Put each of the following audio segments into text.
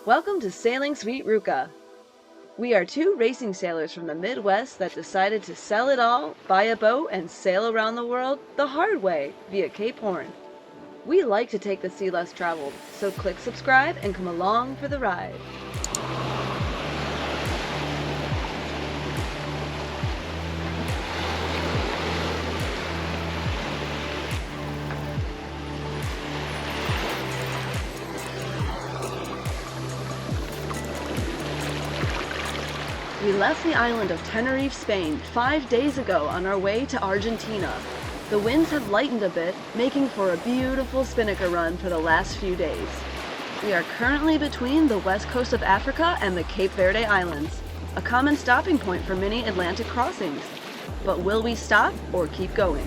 Welcome to Sailing Sweet Ruka. We are two racing sailors from the Midwest that decided to sell it all, buy a boat, and sail around the world the hard way via Cape Horn. We like to take the sea less traveled, so click subscribe and come along for the ride. We left the island of Tenerife, Spain 5 days ago on our way to Argentina. The winds have lightened a bit, making for a beautiful spinnaker run for the last few days. We are currently between the west coast of Africa and the Cape Verde Islands, a common stopping point for many Atlantic crossings. But will we stop or keep going?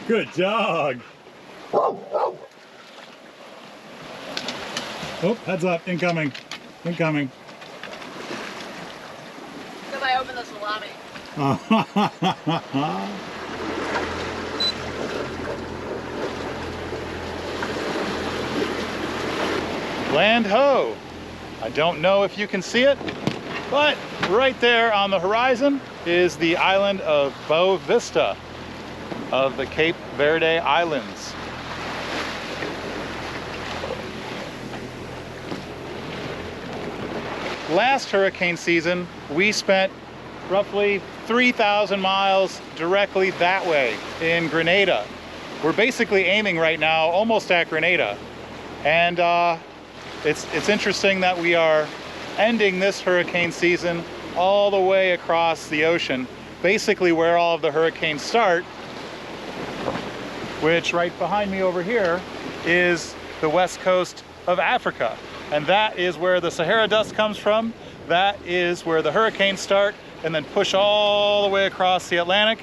Good dog. Oh, heads up, incoming. Incoming. Because I opened the salami. Land ho! I don't know if you can see it, but right there on the horizon is the island of Boa Vista of the Cape Verde Islands. Last hurricane season, we spent roughly 3,000 miles directly that way in Grenada. We're basically aiming right now almost at Grenada. And it's interesting that we are ending this hurricane season all the way across the ocean, basically where all of the hurricanes start, which right behind me over here is the west coast of Africa. And that is where the Sahara dust comes from. That is where the hurricanes start and then push all the way across the Atlantic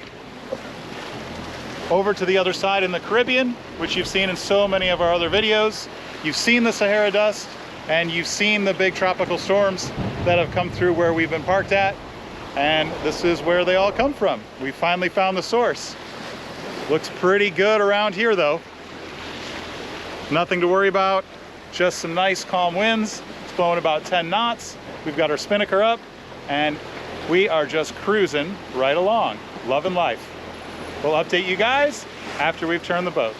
over to the other side in the Caribbean, which you've seen in so many of our other videos. You've seen the Sahara dust and you've seen the big tropical storms that have come through where we've been parked at. And this is where they all come from. We finally found the source. Looks pretty good around here though. Nothing to worry about, just some nice calm winds. It's blowing about 10 knots. We've got our spinnaker up and we are just cruising right along, loving life. We'll update you guys after we've turned the boat.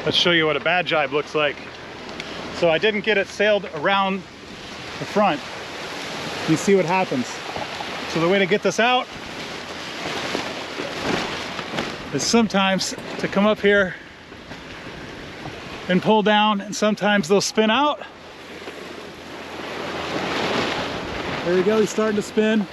Let's show you what a bad gybe looks like. So I didn't get it sailed around the front. You see what happens. So the way to get this out is sometimes to come up here and pull down, and sometimes they'll spin out. There we go, he's starting to spin.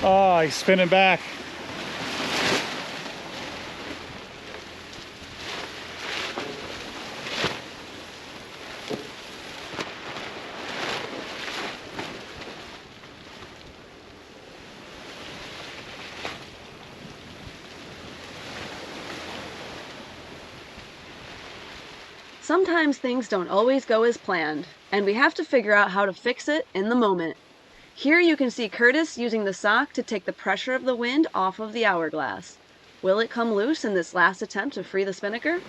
Oh, he's spinning back. Sometimes things don't always go as planned, and we have to figure out how to fix it in the moment. Here you can see Curtis using the sock to take the pressure of the wind off of the hourglass. Will it come loose in this last attempt to free the spinnaker?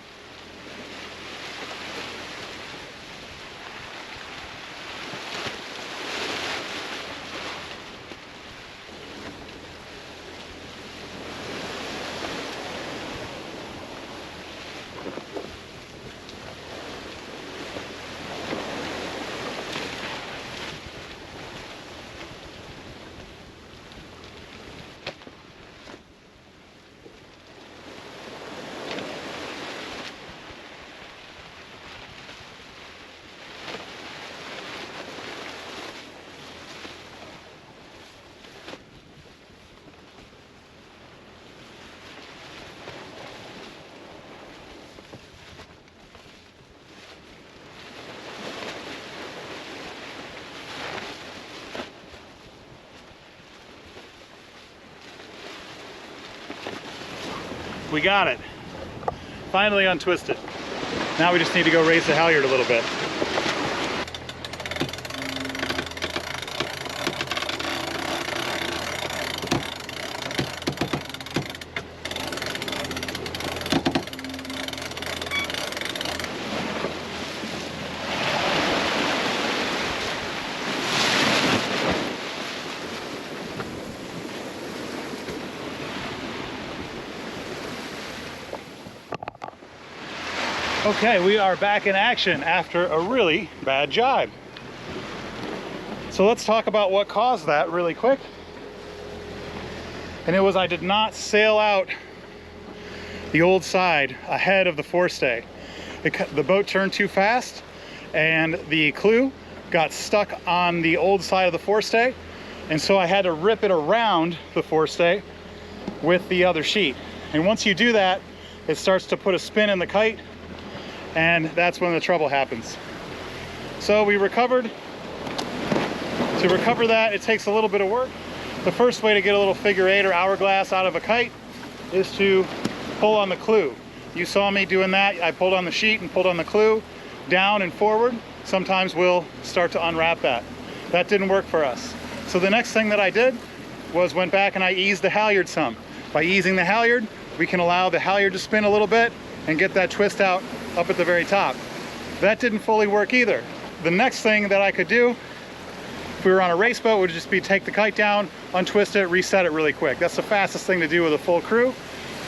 We got it. Finally untwisted. Now we just need to go raise the halyard a little bit. Okay, we are back in action after a really bad jibe. So let's talk about what caused that really quick. And it was I did not sail out the old side ahead of the forestay. The boat turned too fast and the clew got stuck on the old side of the forestay. And so I had to rip it around the forestay with the other sheet. And once you do that, it starts to put a spin in the kite, and that's when the trouble happens. So we recovered. To recover that, it takes a little bit of work. The first way to get a little figure 8 or hourglass out of a kite is to pull on the clew. You saw me doing that. I pulled on the sheet and pulled on the clew down and forward. Sometimes we'll start to unwrap that. That didn't work for us. So the next thing that I did was went back and I eased the halyard some. By easing the halyard, we can allow the halyard to spin a little bit and get that twist out up at the very top. That didn't fully work either. The next thing that I could do, if we were on a race boat, would just be take the kite down, untwist it, reset it really quick. That's the fastest thing to do with a full crew.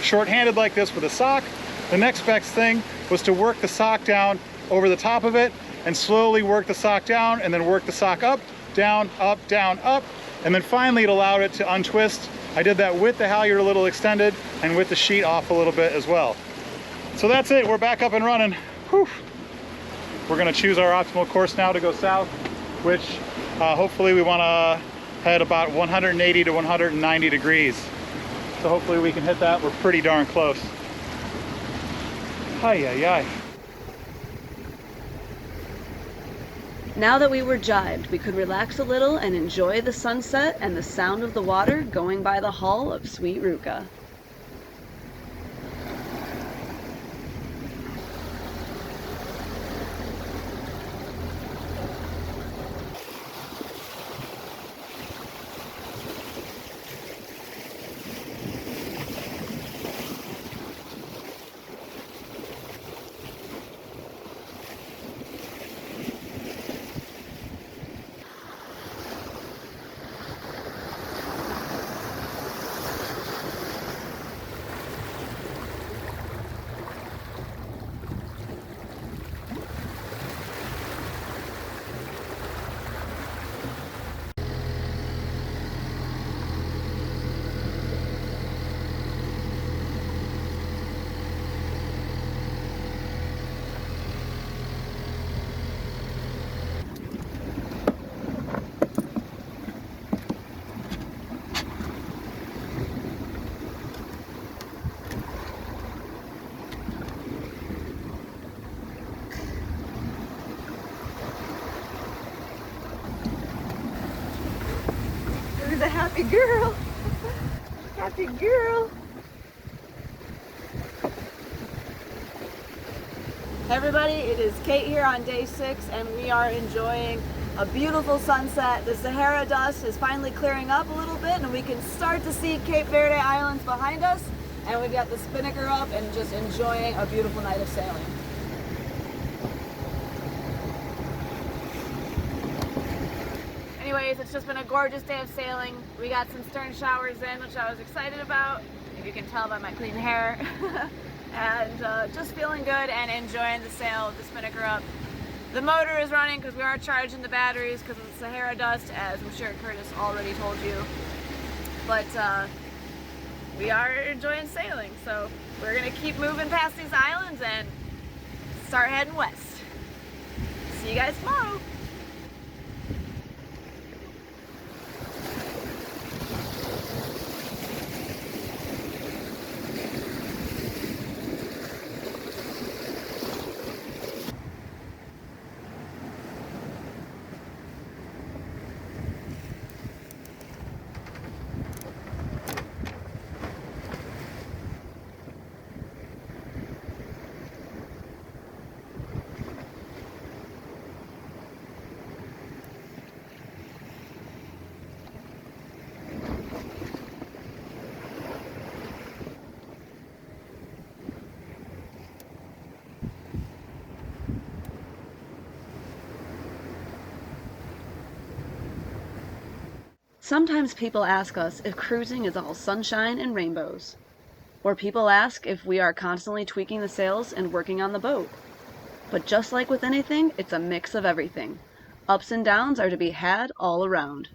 Short-handed like this with a sock, the next best thing was to work the sock down over the top of it and slowly work the sock down and then work the sock up, down, up, and then finally it allowed it to untwist. I did that with the halyard a little extended and with the sheet off a little bit as well. So that's it, we're back up and running. Whew. We're gonna choose our optimal course now to go south, which hopefully we wanna head about 180 to 190 degrees. So hopefully we can hit that. We're pretty darn close. Ay, ay, ay. Now that we were jibed, we could relax a little and enjoy the sunset and the sound of the water going by the hull of Sweet Ruka. Who's a happy girl? Happy girl. Hey everybody, it is Kate here on day 6 and we are enjoying a beautiful sunset. The Sahara dust is finally clearing up a little bit and we can start to see Cape Verde Islands behind us, and we've got the spinnaker up and just enjoying a beautiful night of sailing. Anyways, it's just been a gorgeous day of sailing. We got some stern showers in, which I was excited about, if you can tell by my clean hair. And just feeling good and enjoying the sail of the spinnaker up. The motor is running because we are charging the batteries because of the Sahara dust, as I'm sure Curtis already told you. But we are enjoying sailing, so we're gonna keep moving past these islands and start heading west. See you guys tomorrow. Sometimes people ask us if cruising is all sunshine and rainbows. Or people ask if we are constantly tweaking the sails and working on the boat. But just like with anything, it's a mix of everything. Ups and downs are to be had all around.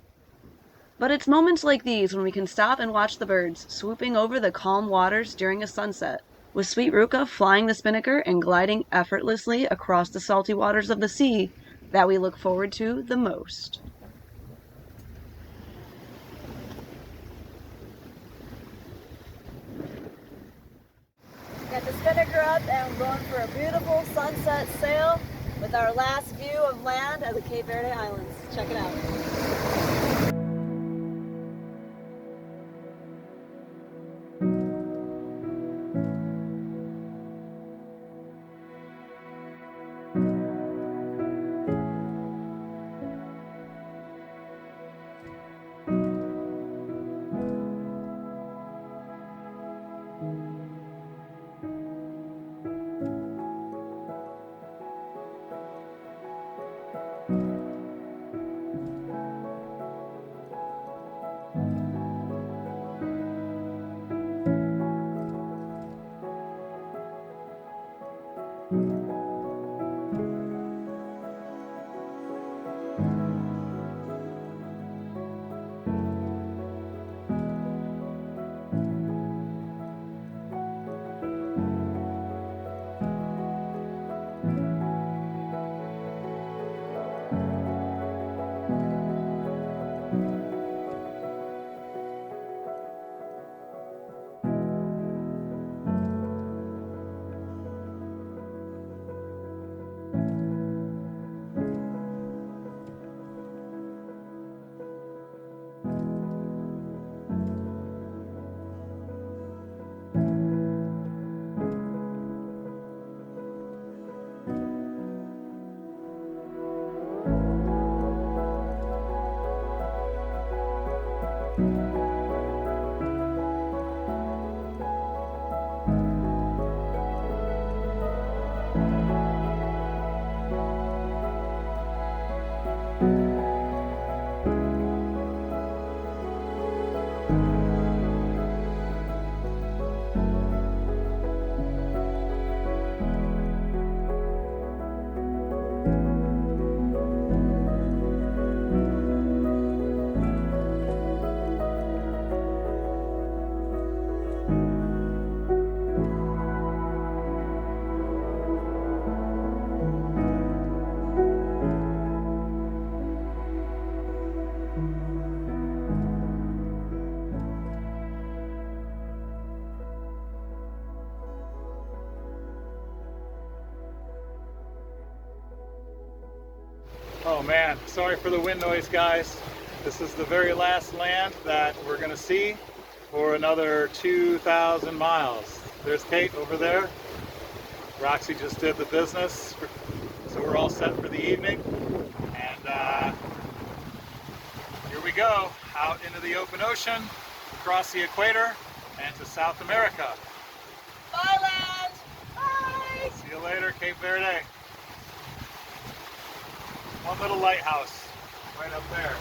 But it's moments like these when we can stop and watch the birds swooping over the calm waters during a sunset, with sweet Ruka flying the spinnaker and gliding effortlessly across the salty waters of the sea, that we look forward to the most. Got the spinnaker up and we're going for a beautiful sunset sail with our last view of land at the Cape Verde Islands. Check it out. Oh man, sorry for the wind noise, guys. This is the very last land that we're gonna see for another 2,000 miles. There's Kate over there. Roxy just did the business, so we're all set for the evening. And here we go, out into the open ocean, across the equator, and to South America. Bye, land! Bye! See you later, Cape Verde. One little lighthouse right up there.